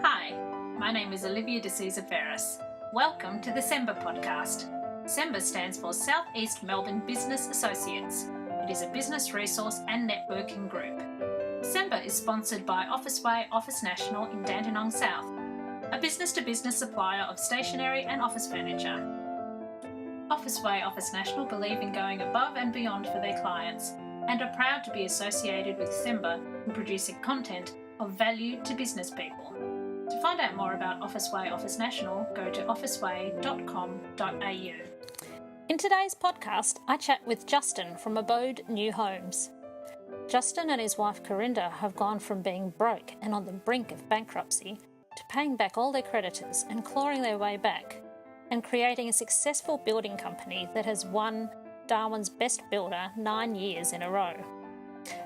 Hi, my name is Olivia De Souza Ferris. Welcome to the SEMBA podcast. SEMBA stands for South East Melbourne Business Associates. It is a business resource and networking group. SEMBA is sponsored by Officeway Office National in Dandenong South, a business-to-business supplier of stationery and office furniture. Officeway Office National believe in going above and beyond for their clients and are proud to be associated with SEMBA in producing content of value to business people. To find out more about Officeway Office National, go to officeway.com.au. In today's podcast, I chat with Justin from Abode New Homes. Justin and his wife Corinda have gone from being broke and on the brink of bankruptcy to paying back all their creditors and clawing their way back and creating a successful building company that has won Darwin's Best Builder 9 years in a row.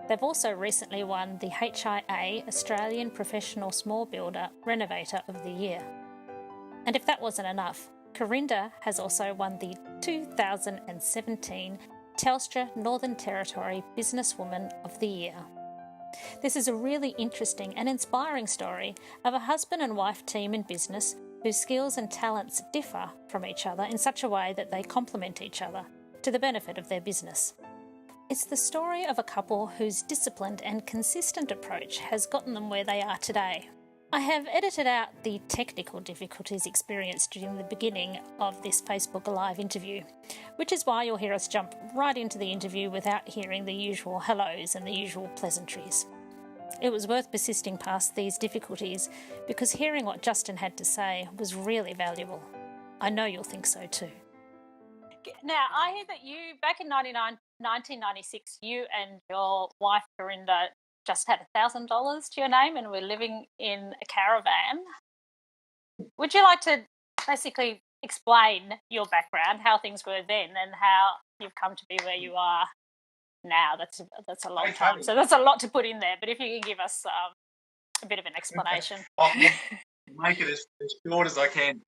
They've also recently won the HIA Australian Professional Small Builder Renovator of the Year. And if that wasn't enough, Corinda has also won the 2017 Telstra Northern Territory Businesswoman of the Year. This is a really interesting and inspiring story of a husband and wife team in business whose skills and talents differ from each other in such a way that they complement each other to the benefit of their business. It's the story of a couple whose disciplined and consistent approach has gotten them where they are today. I have edited out the technical difficulties experienced during the beginning of this Facebook Live interview, which is why you'll hear us jump right into the interview without hearing the usual hellos and the usual pleasantries. It was worth persisting past these difficulties because hearing what Justin had to say was really valuable. I know you'll think so too. Now, I hear that you, back in 1996, you and your wife, Corinda, just had $1,000 to your name and were living in a caravan. Would you like to basically explain your background, how things were then and how you've come to be where you are now? That's a long time, so that's a lot to put in there. But if you can give us a bit of an explanation. I'll make it as short as I can.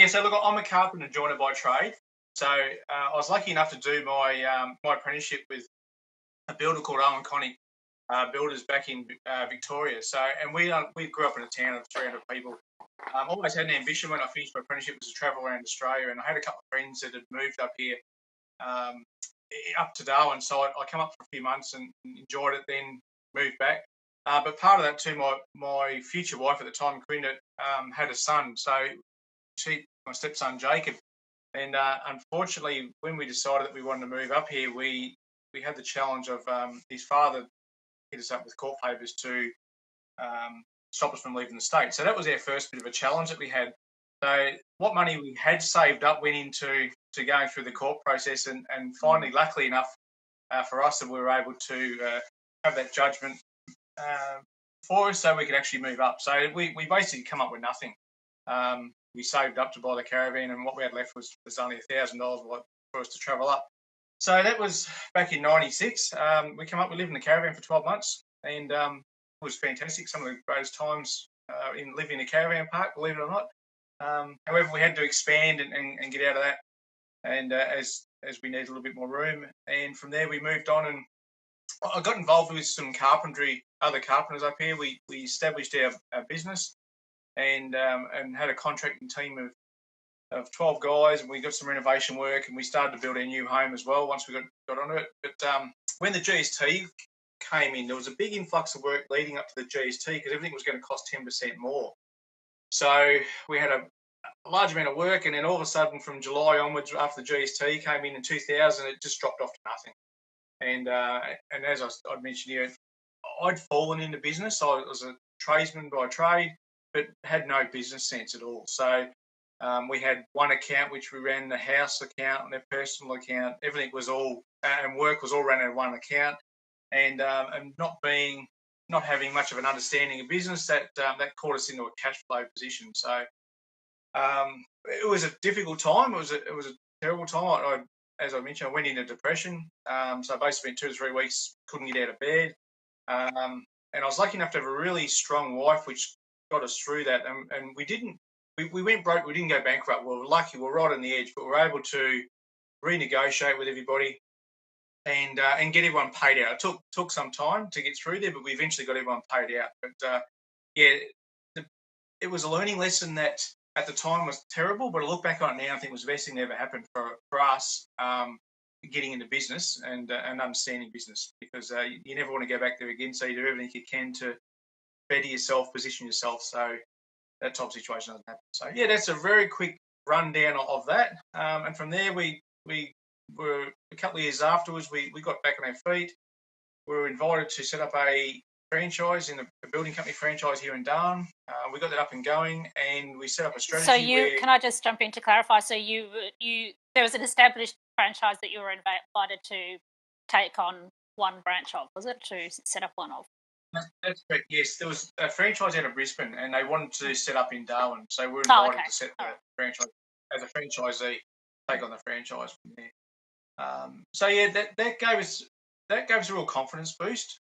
So look, I'm a carpenter joiner by trade. So I was lucky enough to do my apprenticeship with a builder called Owen Connick Builders back in Victoria. So, and we grew up in a town of 300 people. Always had an ambition when I finished my apprenticeship was to travel around Australia, and I had a couple of friends that had moved up here, up to Darwin. So I came up for a few months and enjoyed it, then moved back. But part of that too, my future wife at the time, Corinda, had a son. So my stepson Jacob. And unfortunately, when we decided that we wanted to move up here, we had the challenge of his father hit us up with court papers to stop us from leaving the state. So that was our first bit of a challenge that we had. So what money we had saved up went into going through the court process, and finally, luckily enough for us, that we were able to have that judgment for us so we could actually move up. So we basically come up with nothing. We saved up to buy the caravan, and what we had left was only $1,000 for us to travel up. So that was back in '96. We lived in the caravan for 12 months, and it was fantastic. Some of the greatest times in living in a caravan park, believe it or not. However, we had to expand and get out of that, and as we needed a little bit more room. And from there, we moved on, and I got involved with some other carpenters up here. We established our business. And had a contracting team of 12 guys, and we got some renovation work, and we started to build our new home as well once we got onto it. But when the GST came in, there was a big influx of work leading up to the GST because everything was going to cost 10% more. So we had a large amount of work, and then all of a sudden from July onwards, after the GST came in 2000, it just dropped off to nothing. And as I'd mentioned here, I'd fallen into business. I was a tradesman by trade, but had no business sense at all. So we had one account which we ran, the house account and their personal account. Everything was all, and work was all run out of one account. And not having much of an understanding of business, that caught us into a cash flow position. So it was a difficult time. It was a terrible time. As I mentioned, I went into depression. So basically, 2 to 3 weeks couldn't get out of bed. And I was lucky enough to have a really strong wife, which got us through that. And we went broke. We didn't go bankrupt. We were lucky. We were right on the edge, but we were able to renegotiate with everybody. and get everyone paid out. It took some time to get through there, but we eventually got everyone paid out. But it was a learning lesson that at the time was terrible, but I look back on it now, I think it was the best thing that ever happened for us getting into business and understanding business, because you never want to go back there again. So you do everything you can to better yourself, position yourself, so that type of situation doesn't happen. So yeah, that's a very quick rundown of that. And from there, we were a couple of years afterwards, we got back on our feet. We were invited to set up a franchise in a building company franchise here in Darwin. We got that up and going, and we set up a strategy. So can I just jump in to clarify? So you there was an established franchise that you were invited to take on one branch of, was it, to set up one of? That's correct. Yes, there was a franchise out of Brisbane, and they wanted to set up in Darwin, so we were invited to set the franchise as a franchisee, take on the franchise from there. So yeah, that gave us a real confidence boost.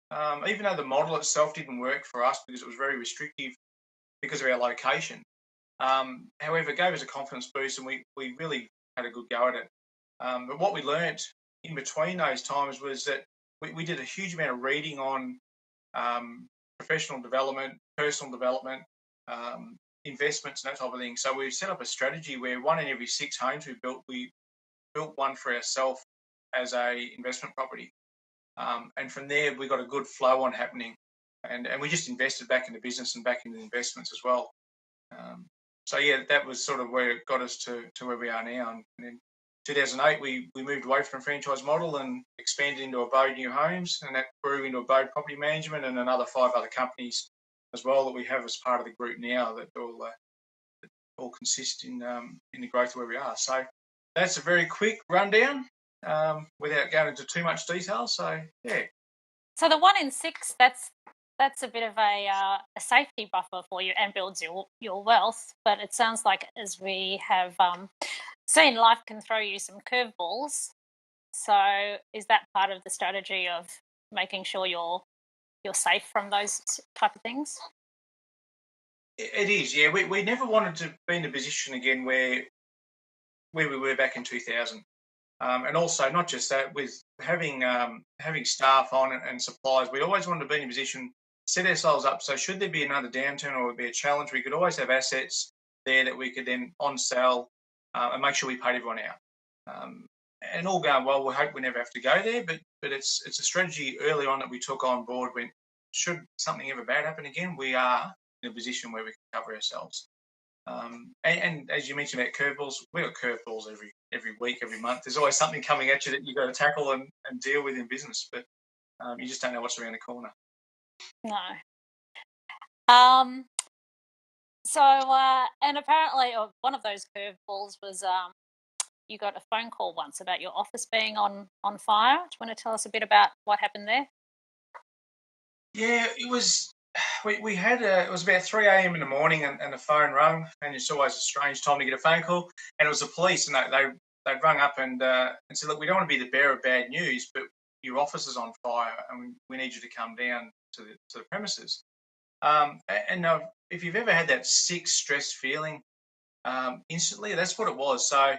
Even though the model itself didn't work for us because it was very restrictive because of our location. However, it gave us a confidence boost, and we really had a good go at it. But what we learnt in between those times was that we did a huge amount of reading on professional development, personal development, investments, and that type of thing. So we set up a strategy where 1 in every 6 homes we built one for ourselves as a investment property. And from there, we got a good flow on happening, and we just invested back in the business and back into the investments as well. So yeah, that was sort of where it got us to where we are now. And in 2008, we moved away from the franchise model and expanded into Abode New Homes, and that grew into Abode Property Management and another 5 other companies as well that we have as part of the group now that all consist in the growth of where we are. So that's a very quick rundown without going into too much detail. So yeah. So the 1 in 6, that's a bit of a safety buffer for you and builds your wealth. But it sounds like, as we have seen, life can throw you some curveballs. So is that part of the strategy of making sure you're safe from those type of things? It is, yeah. We never wanted to be in a position again where we were back in 2000. And also, not just that, with having staff on and suppliers, we always wanted to be in a position, set ourselves up, so should there be another downturn or be a challenge, we could always have assets there that we could then on-sell and make sure we paid everyone out. And all going well, we hope we never have to go there, but it's a strategy early on that we took on board when, should something ever bad happen again, we are in a position where we can cover ourselves. And as you mentioned about curveballs, we got curveballs every week, every month. There's always something coming at you that you've got to tackle and deal with in business, but you just don't know what's around the corner. No. So, and apparently one of those curveballs was you got a phone call once about your office being on fire. Do you want to tell us a bit about what happened there? Yeah, it was. We had it was about 3 a.m. in the morning, and the phone rang, and it's always a strange time to get a phone call. And it was the police, and they rang up and said, "Look, we don't want to be the bearer of bad news, but your office is on fire, and we need you to come down to the premises." And if you've ever had that sick, stressed feeling, instantly, that's what it was. So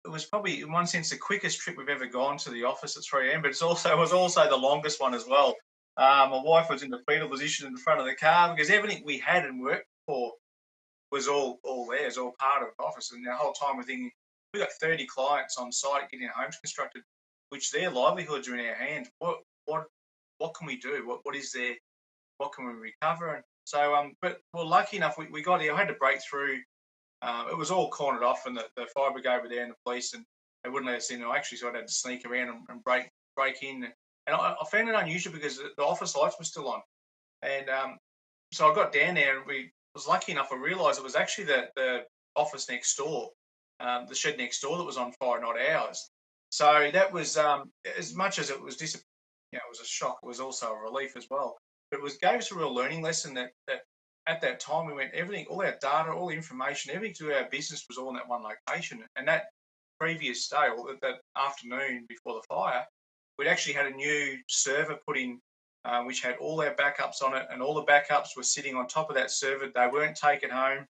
it was probably, in one sense, the quickest trip we've ever gone to the office at 3 a.m., but it was also the longest one as well. My wife was in the fetal position in the front of the car because everything we had and worked for was all there, it was all part of the office. And the whole time we're thinking, we've got 30 clients on site getting our homes constructed, which their livelihoods are in our hands. What can we do? What is there? What can we recover? And so, but we're lucky enough, we got here. I had to break through. It was all cornered off, and the fire brigade were there and the police, and they wouldn't let us in. Actually, so I had to sneak around and break in. And I found it unusual because the office lights were still on. And so I got down there, and we was lucky enough, I realised it was actually the office next door, the shed next door that was on fire, not ours. So that was, as much as it was it was a shock, it was also a relief as well. But it gave us a real learning lesson that at that time we went, everything, all our data, all the information, everything to our business was all in that one location. And that previous day, or that afternoon before the fire, we'd actually had a new server put in, which had all our backups on it, and all the backups were sitting on top of that server. They weren't taken home.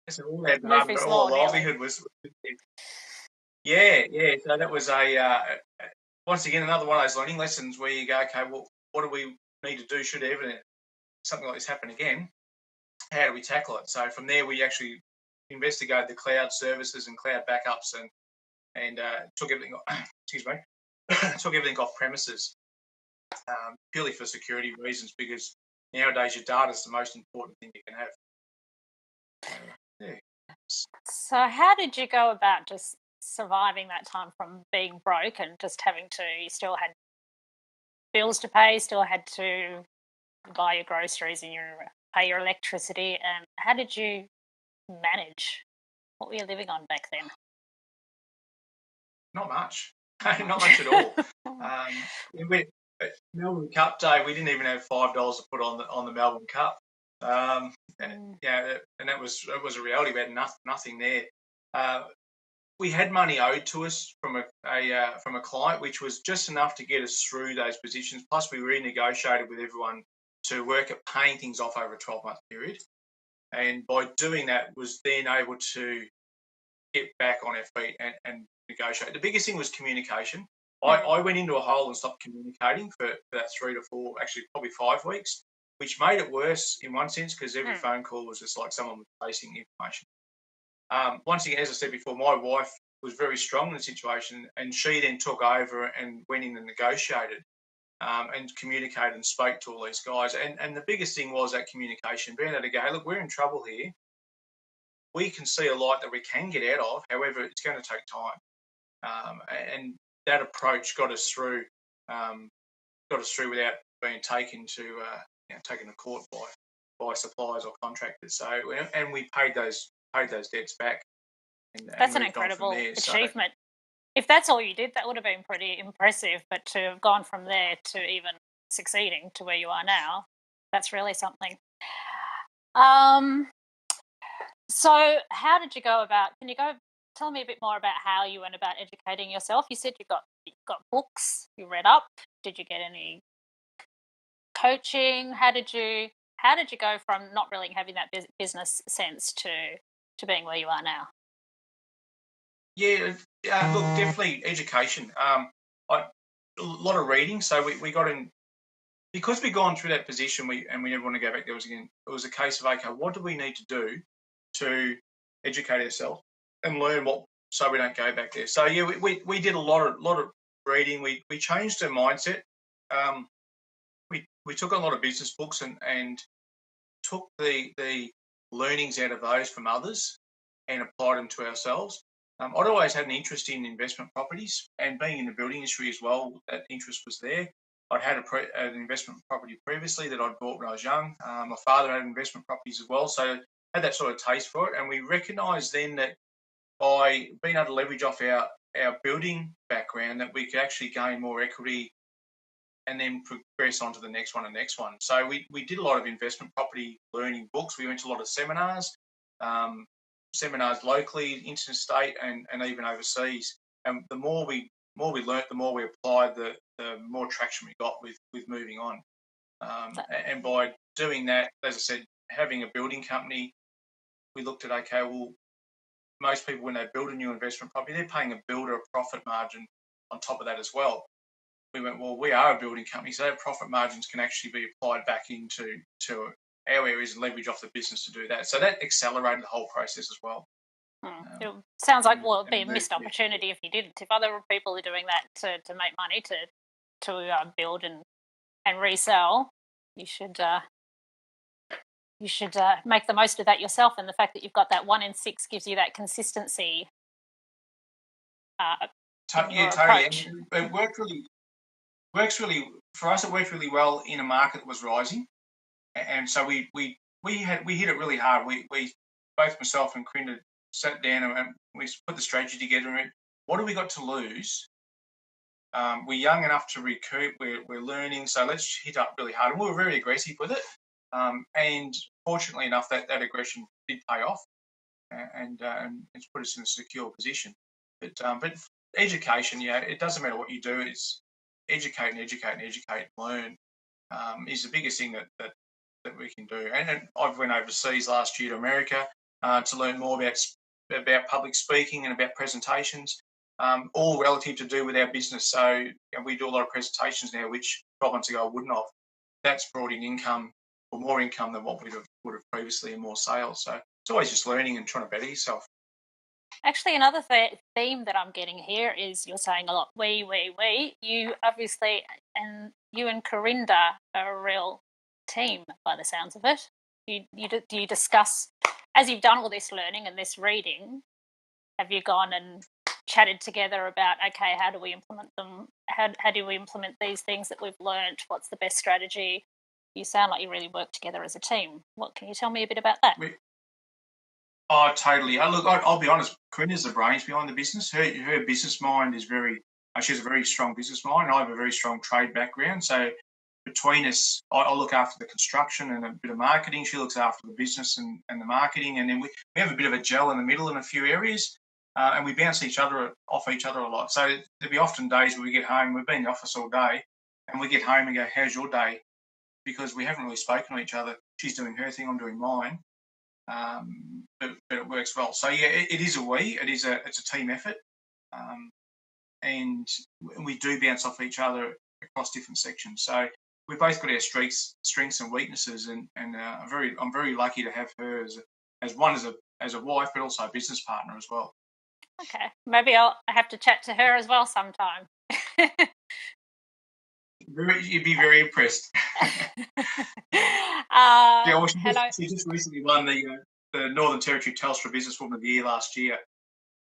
So all our data, all our livelihood was. Yeah. So that was a once again, another one of those learning lessons where you go, okay, well, what do we need to do should ever something like this happen again? How do we tackle it? So from there, we actually investigated the cloud services and cloud backups and took everything. Excuse me, took everything off premises purely for security reasons, because nowadays your data is the most important thing you can have. Yeah. So how did you go about just surviving that time from being broke and just having to, you still had bills to pay, still had to buy your groceries and pay your electricity, and how did you manage? What were you living on back then? Not much. Not much at all. Melbourne Cup Day, we didn't even have $5 to put on the Melbourne Cup. Yeah, and it was a reality. We had nothing there. We had money owed to us from a client, which was just enough to get us through those positions. Plus, we renegotiated with everyone to work at paying things off over a 12-month period. And by doing that, was then able to get back on our feet and negotiate. The biggest thing was communication. I went into a hole and stopped communicating for that 3 to 4, actually probably 5 weeks, which made it worse in one sense, because every phone call was just like someone was chasing information. Once again, as I said before, my wife was very strong in the situation, and she then took over and went in and negotiated and communicated and spoke to all these guys. And the biggest thing was that communication, being able to go, hey, look, we're in trouble here. We can see a light that we can get out of. However, it's going to take time. And that approach got us through without being taken to court by suppliers or contractors. So, and we paid those debts back. That's an incredible achievement. So, if that's all you did, that would have been pretty impressive. But to have gone from there to even succeeding to where you are now, that's really something. So how did you go about? Can you tell me a bit more about how you went about educating yourself? You said you got books, you read up. Did you get any coaching? How did you go from not really having that business sense to being where you are now? Yeah, look, definitely education. A lot of reading. So we got in, because we'd gone through that position. We never want to go back. It was a case of, okay, what do we need to do to educate ourselves and learn so we don't go back there. So yeah, we did a lot of reading. We changed our mindset. We took a lot of business books and took the learnings out of those from others and applied them to ourselves. I'd always had an interest in investment properties, and being in the building industry as well, that interest was there. I'd had an investment property previously that I'd bought when I was young. My father had investment properties as well, so I had that sort of taste for it. And we recognised then that by being able to leverage off our building background, that we could actually gain more equity and then progress on to the next one and next one. So we did a lot of investment property learning books. We went to a lot of seminars locally, interstate, and even overseas. And the more we learnt, the more we applied, the more traction we got with moving on. And by doing that, as I said, having a building company, we looked at, okay, well, most people, when they build a new investment property, they're paying a builder a profit margin on top of that as well. We went, well, we are a building company, so that profit margins can actually be applied back into our areas and leverage off the business to do that. So that accelerated the whole process as well. It sounds like, well, it'd be a missed opportunity if you didn't. If other people are doing that to make money, to build and resell, you should make the most of that yourself. And the fact that you've got that 1 in 6 gives you that consistency. Totally. It works really for us. It worked really well in a market that was rising, and so we hit it really hard. We both myself and Corinda sat down and we put the strategy together. And what do we got to lose? We're young enough to recoup. We're learning, so let's hit up really hard. And we were very aggressive with it. And fortunately enough, that aggression did pay off, and it's put us in a secure position. But education, it doesn't matter what you do. It's educate and learn is the biggest thing that we can do. And I went overseas last year to America to learn more about public speaking and about presentations. all relative to do with our business. So we do a lot of presentations now, which 12 months ago I wouldn't have. That's brought in income, or more income than what we would have previously, and more sales. So it's always just learning and trying to better yourself. Actually, another theme that I'm getting here is you're saying a lot, we. You obviously, and you and Corinda are a real team by the sounds of it. Do you discuss, as you've done all this learning and this reading, have you gone and chatted together about, okay, how do we implement them? How do we implement these things that we've learned? What's the best strategy? You sound like you really work together as a team. What can you tell me a bit about that? Oh, totally. Look, I'll be honest. Corinda's the brains behind the business. Her business mind is very. She has a very strong business mind. I have a very strong trade background. So between us, I look after the construction and a bit of marketing. She looks after the business and the marketing, and then we have a bit of a gel in the middle in a few areas, and we bounce off each other a lot. So there'll be often days where we get home. We've been in the office all day, and we get home and go, "How's your day?" Because we haven't really spoken to each other. She's doing her thing. I'm doing mine. But it works well. So yeah, it is it's a team effort, and we do bounce off each other across different sections. So we've both got our strengths and weaknesses, and I'm very lucky to have her as a wife, but also a business partner as well. Okay, maybe I have to chat to her as well sometime. You'd be very impressed. Hello. She just recently won the Northern Territory Telstra Businesswoman of the Year last year,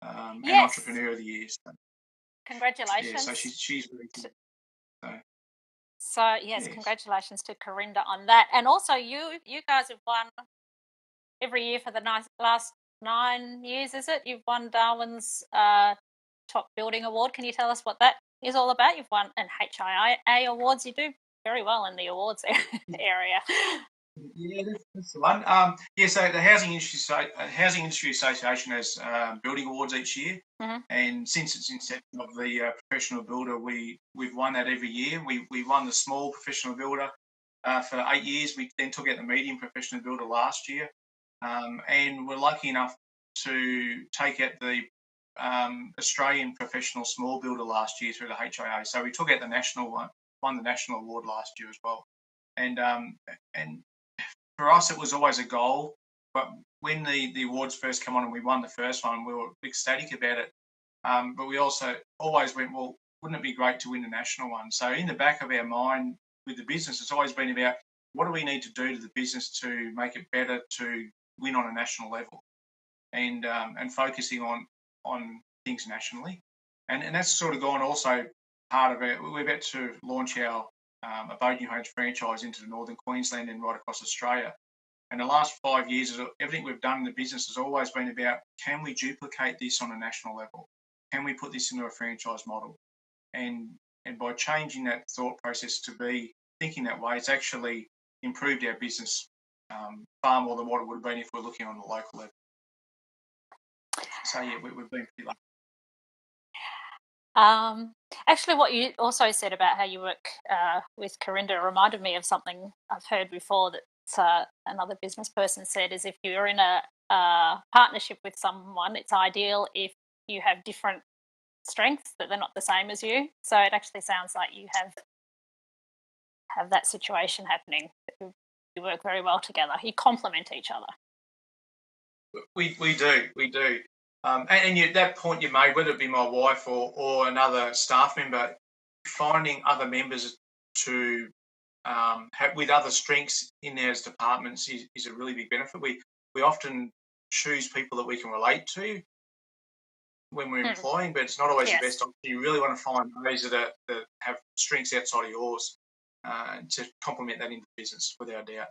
and Entrepreneur of the Year. So. Congratulations. Yeah, so she's very good. So yes, congratulations to Corinda on that. And also you guys have won every year for the last 9 years, is it? You've won Darwin's Top Building Award. Can you tell us what that is all about? You've won an HIA awards. You do very well in the awards area. Yeah, that's the one. So the Housing Industry Association has building awards each year, and since its inception of the professional builder, we've won that every year. We won the small professional builder for 8 years. We then took out the medium professional builder last year, and we're lucky enough to take out the Australian professional small builder last year through the HIA. So we took out the national one, won the national award last year as well, and for us, it was always a goal, but when the awards first came on and we won the first one, we were ecstatic about it. But we also always went, well, wouldn't it be great to win the national one? So in the back of our mind with the business, it's always been about what do we need to do to the business to make it better to win on a national level, and focusing on things nationally, and that's sort of gone also part of it. We're about to launch our Abode New Homes franchise into the northern Queensland and right across Australia. And the last 5 years, everything we've done in the business has always been about, can we duplicate this on a national level? Can we put this into a franchise model? And by changing that thought process to be thinking that way, it's actually improved our business far more than what it would have been if we're looking on the local level. So yeah, we've been pretty lucky. Actually, what you also said about how you work with Corinda reminded me of something I've heard before that another business person said, is if you're in a partnership with someone, it's ideal if you have different strengths, that they're not the same as you. So it actually sounds like you have that situation happening. You work very well together. You complement each other. We do. And that point you made, whether it be my wife or another staff member, finding other members to have with other strengths in their departments is a really big benefit. We often choose people that we can relate to when we're employing, but it's not always the best option. You really want to find those that have strengths outside of yours to complement that into the business, without doubt.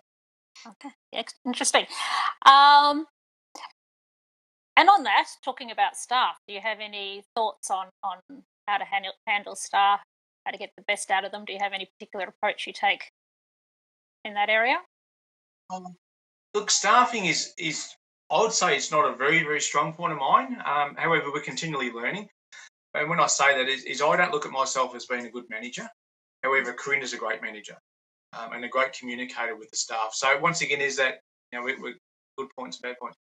Okay, interesting. And on that, talking about staff, do you have any thoughts on how to handle staff, how to get the best out of them? Do you have any particular approach you take in that area? Look, staffing is I would say it's not a very, very strong point of mine. However, we're continually learning. And when I say that is I don't look at myself as being a good manager. However, Corinda's a great manager and a great communicator with the staff. So once again, is that we're good points, bad points.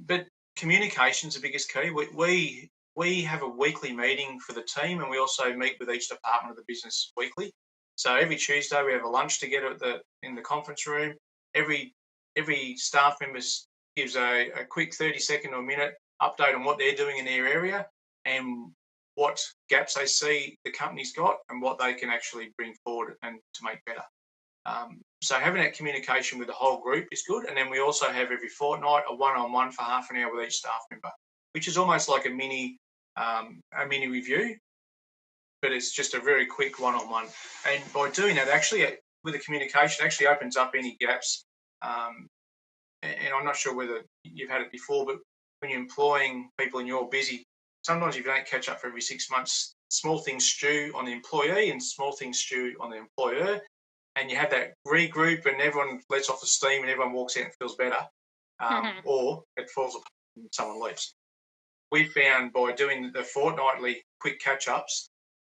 But communication's the biggest key. we have a weekly meeting for the team, and we also meet with each department of the business weekly. So every Tuesday we have a lunch together in the conference room. Every staff member gives a quick 30-second or a minute update on what they're doing in their area and what gaps they see the company's got and what they can actually bring forward and to make better. So having that communication with the whole group is good. And then we also have every fortnight a one-on-one for half an hour with each staff member, which is almost like a mini review, but it's just a very quick one-on-one. And by doing that, actually, with the communication, actually opens up any gaps. And I'm not sure whether you've had it before, but when you're employing people and you're busy, sometimes if you don't catch up for every 6 months, small things stew on the employee and small things stew on the employer. And you have that regroup and everyone lets off the steam and everyone walks out and feels better, or it falls apart and someone leaves. We found by doing the fortnightly quick catch-ups,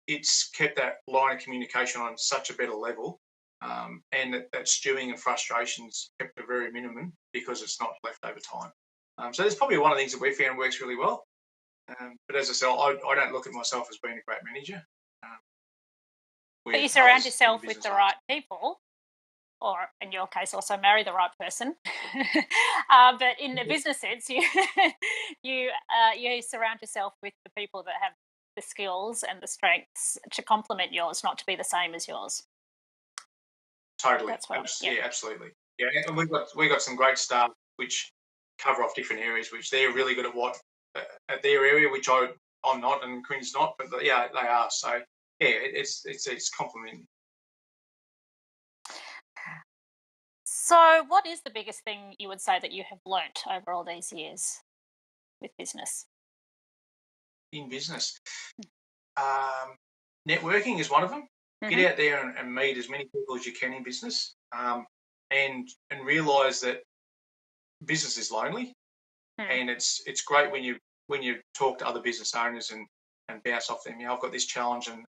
it's kept that line of communication on such a better level, and that stewing and frustrations kept a very minimum because it's not left over time. So that's probably one of the things that we found works really well. But as I said, I don't look at myself as being a great manager. But you surround yourself with the right people, or in your case, also marry the right person. But in the business sense, you surround yourself with the people that have the skills and the strengths to complement yours, not to be the same as yours. Totally. Yeah, absolutely. Yeah, and we've got some great staff which cover off different areas, which they're really good at their area, which I'm not, and Corinne's not, but yeah, they are. So yeah, it's complementing. So, what is the biggest thing you would say that you have learnt over all these years with business? In business, networking is one of them. Get out there and meet as many people as you can in business, and realise that business is lonely, and it's great when you talk to other business owners and bounce off them. I've got this challenge, and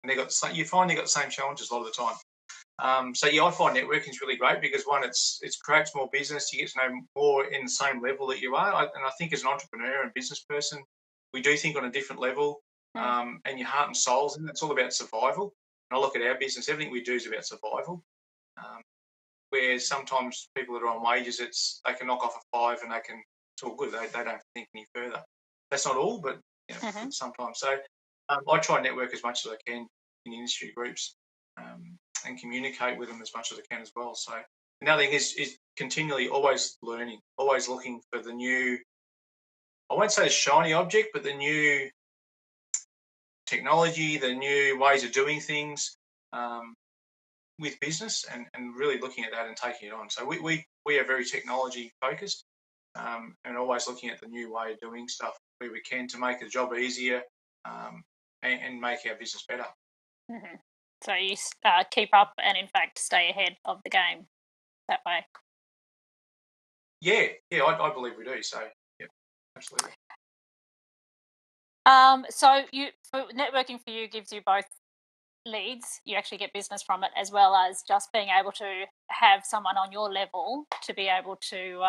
you find they got the same challenges a lot of the time. So yeah, I find networking is really great because one, it creates more business. You get to know more in the same level that you are, and I think as an entrepreneur and business person, we do think on a different level, and your heart and soul's in it. It's all about survival. And I look at our business, everything we do is about survival. Where sometimes people that are on wages, they can knock off a 5 and it's all good. They don't think any further. That's not all, but sometimes. So I try and network as much as I can in industry groups, and communicate with them as much as I can as well. So another thing is continually always learning, always looking for the new, I won't say shiny object, but the new technology, the new ways of doing things with business, and really looking at that and taking it on. So we are very technology focused, and always looking at the new way of doing stuff where we can to make the job easier, and make our business better. So you keep up and in fact stay ahead of the game that way. Yeah, I believe we do. So yeah, absolutely. So networking for you gives you both leads, you actually get business from it, as well as just being able to have someone on your level to be able to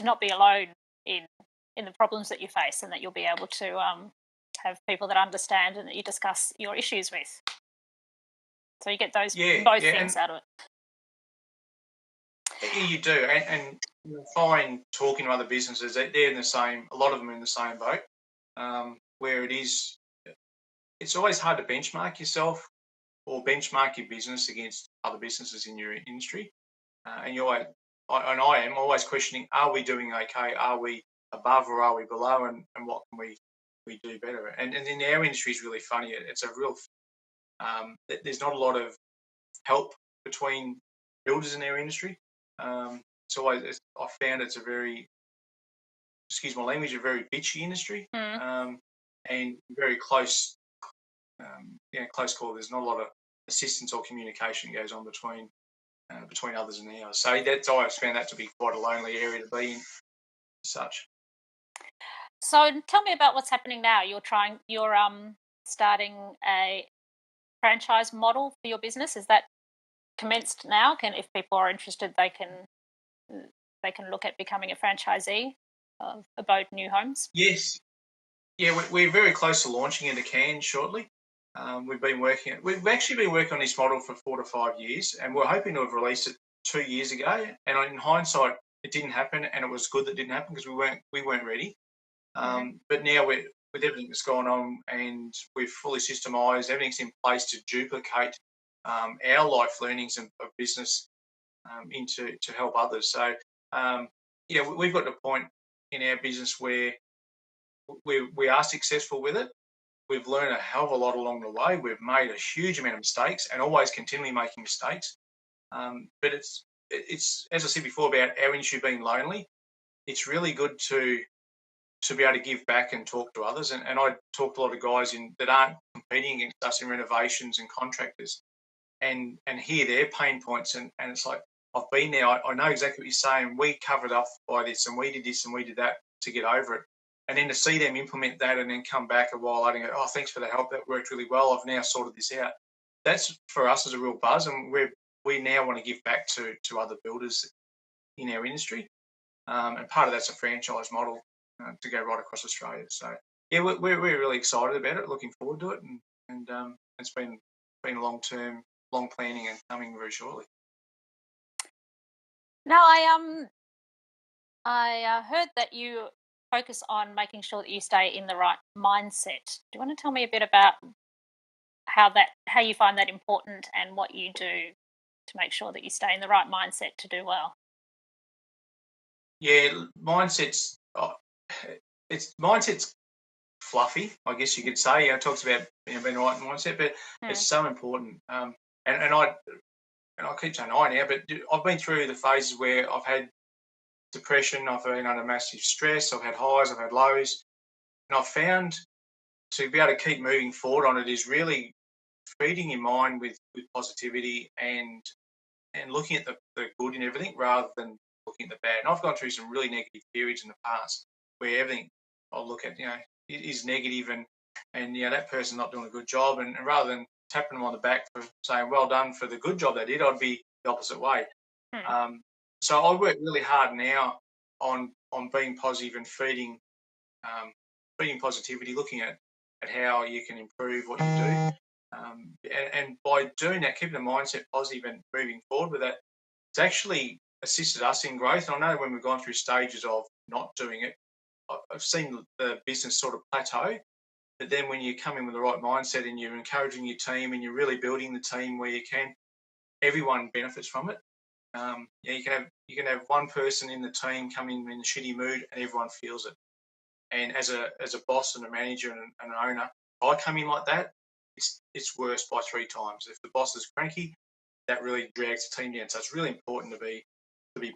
not be alone in the problems that you face, and that you'll be able to have people that understand and that you discuss your issues with. So you get those both things out of it. Yeah, you do, and you find talking to other businesses, they're in the same. A lot of them are in the same boat, where it's always hard to benchmark yourself or benchmark your business against other businesses in your industry. And I am always questioning: are we doing okay? Are we above or are we below? And what can we do better? And in our industry is really funny. It's a real there's not a lot of help between builders in our industry. So I found it's a very, excuse my language, a very bitchy industry, and very close, close call. There's not a lot of assistance or communication goes on between others and ours. So I always found that to be quite a lonely area to be in, as such. So tell me about what's happening now. You're starting a franchise model for your business. Is that commenced now? If people are interested, they can look at becoming a franchisee of Abode New Homes? Yes. Yeah, we're very close to launching into Cairns shortly. We've actually been working on this model for 4 to 5 years, and we're hoping to have released it 2 years ago. And in hindsight, it didn't happen, and it was good that it didn't happen because we weren't ready. But now with everything that's gone on, and we've fully systemised, everything's in place to duplicate our life learnings of business into to help others. So yeah, we've got to a point in our business where we are successful with it. We've learned a hell of a lot along the way. We've made a huge amount of mistakes and always continually making mistakes. But it's as I said before about our industry being lonely. It's really good to be able to give back and talk to others. And I talk to a lot of guys that aren't competing against us in renovations and contractors, and hear their pain points. And it's like, I've been there. I know exactly what you're saying. We covered off by this, and we did this, and we did that to get over it. And then to see them implement that and then come back a while later and go, oh, thanks for the help. That worked really well. I've now sorted this out. That's for us as a real buzz. And we now want to give back to other builders in our industry. And part of that's a franchise model to go right across Australia. So yeah, we're really excited about it, looking forward to it. And it's been a long planning and coming very shortly. Now, I heard that you focus on making sure that you stay in the right mindset. Do you want to tell me a bit about how you find that important and what you do to make sure that you stay in the right mindset to do well? Yeah, mindset's fluffy, I guess you could say. It talks about being the right mindset, but it's so important. And I keep saying I now, but I've been through the phases where I've had depression, I've been under massive stress, I've had highs, I've had lows, and I've found to be able to keep moving forward on it is really feeding your mind with positivity and looking at the good in everything rather than looking at the bad. And I've gone through some really negative periods in the past where everything I'll look at, is negative and that person's not doing a good job. And rather than tapping them on the back for saying, well done for the good job they did, I'd be the opposite way. So I work really hard now on being positive and feeding positivity, looking at how you can improve what you do. And by doing that, keeping the mindset positive and moving forward with that, it's actually assisted us in growth. And I know when we've gone through stages of not doing it, I've seen the business sort of plateau. But then when you come in with the right mindset and you're encouraging your team and you're really building the team where you can, everyone benefits from it. You can have one person in the team come in a shitty mood and everyone feels it. And as a boss and a manager and an owner, if I come in like that, it's worse by 3 times. If the boss is cranky, that really drags the team down. So it's really important to be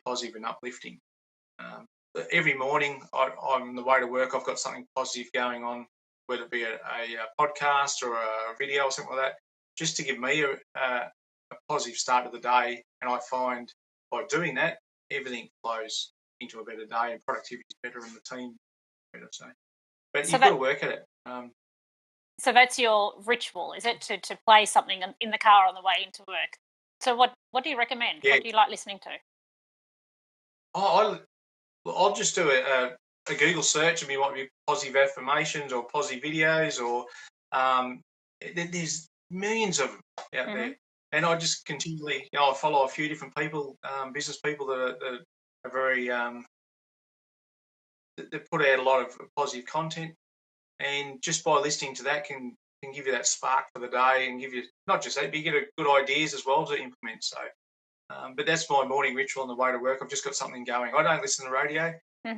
positive and uplifting. Every morning, I'm on the way to work. I've got something positive going on, whether it be a podcast or a video or something like that, just to give me a positive start to the day. And I find by doing that, everything flows into a better day and productivity is better in the team. So, but you've got to work at it. So that's your ritual, is it, to play something in the car on the way into work? So what do you recommend? Yeah. What do you like listening to? I'll just do a Google search and it might be positive affirmations or positive videos or there's millions of them out there. And I just continually, I follow a few different people, business people that are very, that put out a lot of positive content. And just by listening to that can give you that spark for the day and give you, not just that, but you get good ideas as well to implement. So, but that's my morning ritual on the way to work. I've just got something going. I don't listen to the radio. We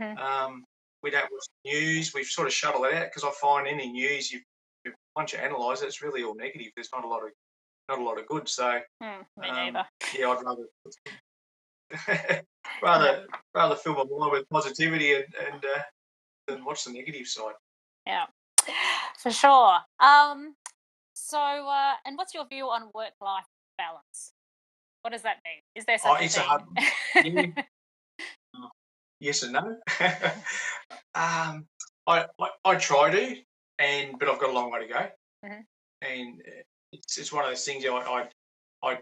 don't watch the news. We've sort of shuttled it out because I find any news, once you analyse it, it's really all negative. There's not a lot of good. So, me neither. Yeah, I'd rather fill my mind with positivity and than watch the negative side. Yeah, for sure. So, and what's your view on work-life balance? What does that mean? Is there such a thing? Yes and no. I try to, but I've got a long way to go. And it's one of those things. I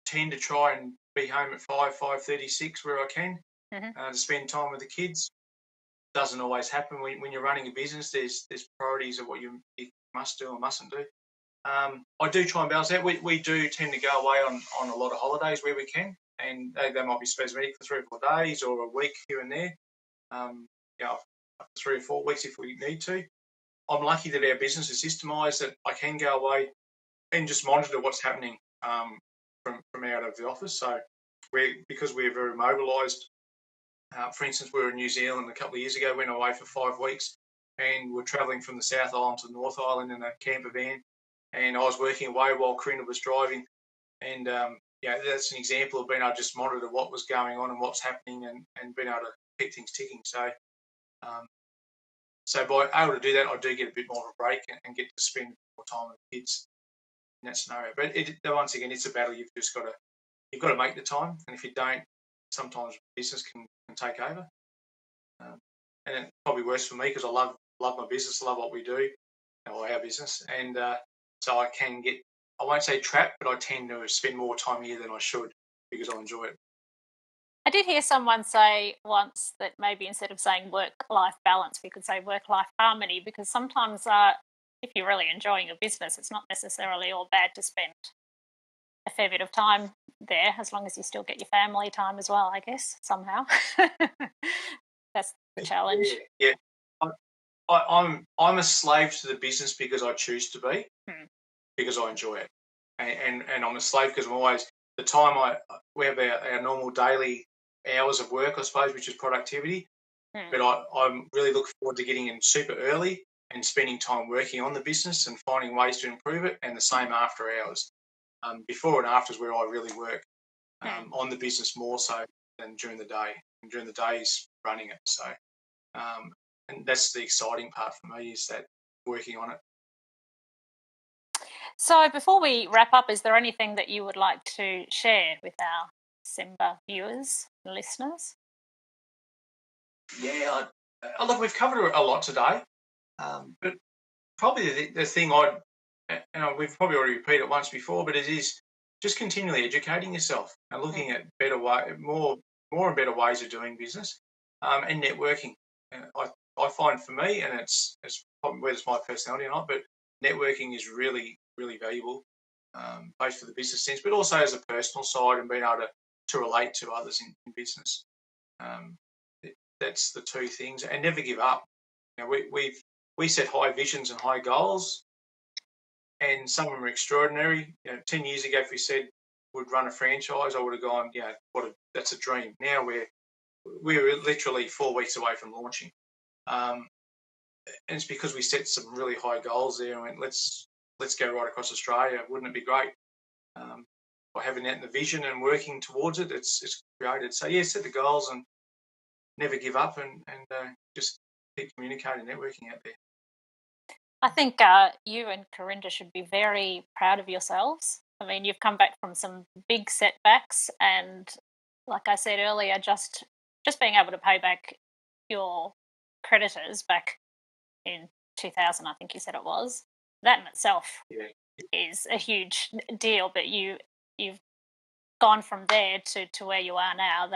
tend to try and be home at 5:36 where I can to spend time with the kids. doesn't always happen when you're running a business. There's priorities of what you must do or mustn't do. I do try and balance that. We do tend to go away on a lot of holidays where we can, and they might be spasmodic for 3 or 4 days or a week here and there. Up to 3 or 4 weeks if we need to. I'm lucky that our business is systemised, that I can go away and just monitor what's happening from out of the office. So because we're very mobilised. For instance, we were in New Zealand a couple of years ago, went away for 5 weeks, and we're travelling from the South Island to the North Island in a camper van. And I was working away while Corinna was driving. And that's an example of being able to just monitor what was going on and what's happening, and being able to keep things ticking. So by able to do that, I do get a bit more of a break and get to spend more time with the kids in that scenario. But once again, it's a battle. You've got to make the time, and if you don't, sometimes business can take over. And it's probably worse for me because I love my business, love what we do, or our business, and so I can get, I won't say trapped, but I tend to spend more time here than I should because I enjoy it. I did hear someone say once that maybe instead of saying work-life balance, we could say work-life harmony, because sometimes if you're really enjoying your business, it's not necessarily all bad to spend a fair bit of time there, as long as you still get your family time as well, I guess, somehow. That's the challenge. Yeah. I'm a slave to the business because I choose to be, because I enjoy it. And I'm a slave because I'm always, the time we have our normal daily hours of work, I suppose, which is productivity. But I'm really looking forward to getting in super early and spending time working on the business and finding ways to improve it, and the same after hours. Before and after is where I really work on the business more so than during the day. And during the day is running it. So, and that's the exciting part for me, is that working on it. So before we wrap up, is there anything that you would like to share with our SEMBA viewers and listeners? Yeah, look, we've covered a lot today, but probably the thing we've probably already repeated it once before, but it is just continually educating yourself and looking at more and better ways of doing business, and networking. I find for me, and it's probably whether it's my personality or not, but networking is really, really valuable, both for the business sense, but also as a personal side and being able to relate to others in business. That's the two things, and never give up. We set high visions and high goals, and some of them are extraordinary. 10 years ago, if we said we'd run a franchise, I would have gone, that's a dream. Now we're literally 4 weeks away from launching, and it's because we set some really high goals there and went, let's go right across Australia. Wouldn't it be great? By having that in the vision and working towards it, it's created. So set the goals and never give up, and just keep communicating, networking out there. I think you and Corinda should be very proud of yourselves. I mean, you've come back from some big setbacks, and like I said earlier, just being able to pay back your creditors back in 2000, I think you said it was, that in itself is a huge deal. But you've gone from there to where you are now.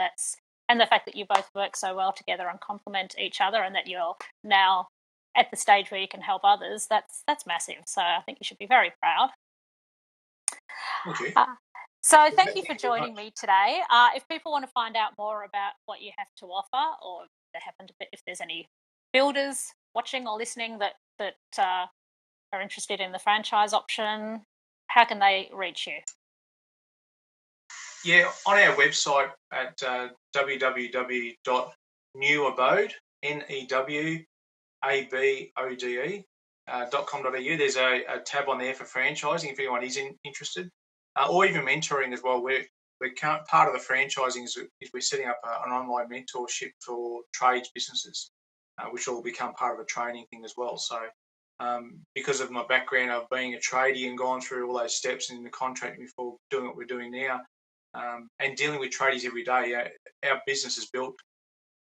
And the fact that you both work so well together and complement each other, and that you're now at the stage where you can help others, that's massive. So I think you should be very proud. Okay. So thank you for joining me today. If people want to find out more about what you have to offer, or if there's any builders watching or listening that are interested in the franchise option, how can they reach you? Yeah, on our website at www.newabode, NEWABODE.com.au, there's a tab on there for franchising if anyone is interested, or even mentoring as well. We're part of the franchising is we're setting up an online mentorship for trades businesses, which will become part of a training thing as well. So because of my background of being a tradie and gone through all those steps in the contracting before doing what we're doing now, and dealing with tradies every day, our business is built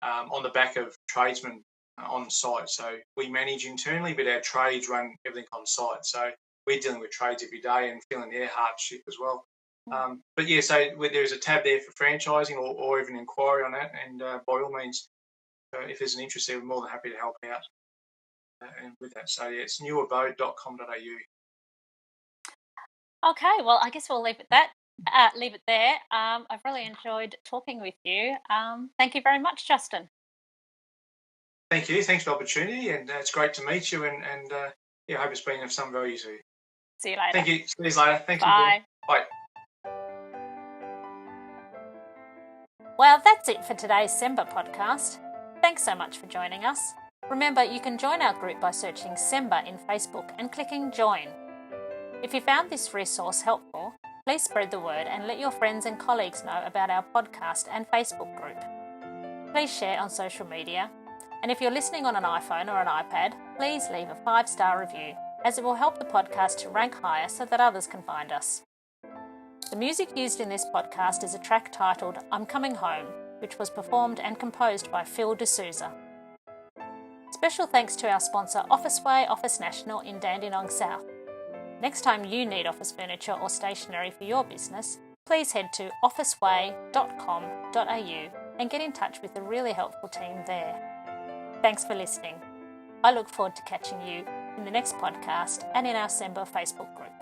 on the back of tradesmen on site. So we manage internally, but our trades run everything on site. So we're dealing with trades every day and feeling their hardship as well. But so there's a tab there for franchising or even inquiry on that. And by all means, if there's an interest there, we're more than happy to help out and with that. So yeah, it's newabode.com.au. Okay, well, I guess we'll leave it there. I've really enjoyed talking with you. Thank you very much, Justin. Thank you. Thanks for the opportunity, and it's great to meet you. And I hope it's been of some value to you. See you later. Thank you. See you later. Thank you. Bye. Bye. Well, that's it for today's SEMBA podcast. Thanks so much for joining us. Remember, you can join our group by searching SEMBA in Facebook and clicking Join. If you found this resource helpful, please spread the word and let your friends and colleagues know about our podcast and Facebook group. Please share on social media, and if you're listening on an iPhone or an iPad, please leave a 5-star review, as it will help the podcast to rank higher so that others can find us. The music used in this podcast is a track titled I'm Coming Home, which was performed and composed by Phil D'Souza. Special thanks to our sponsor Officeway Office National in Dandenong South. Next time you need office furniture or stationery for your business, please head to officeway.com.au and get in touch with the really helpful team there. Thanks for listening. I look forward to catching you in the next podcast and in our SEMBA Facebook group.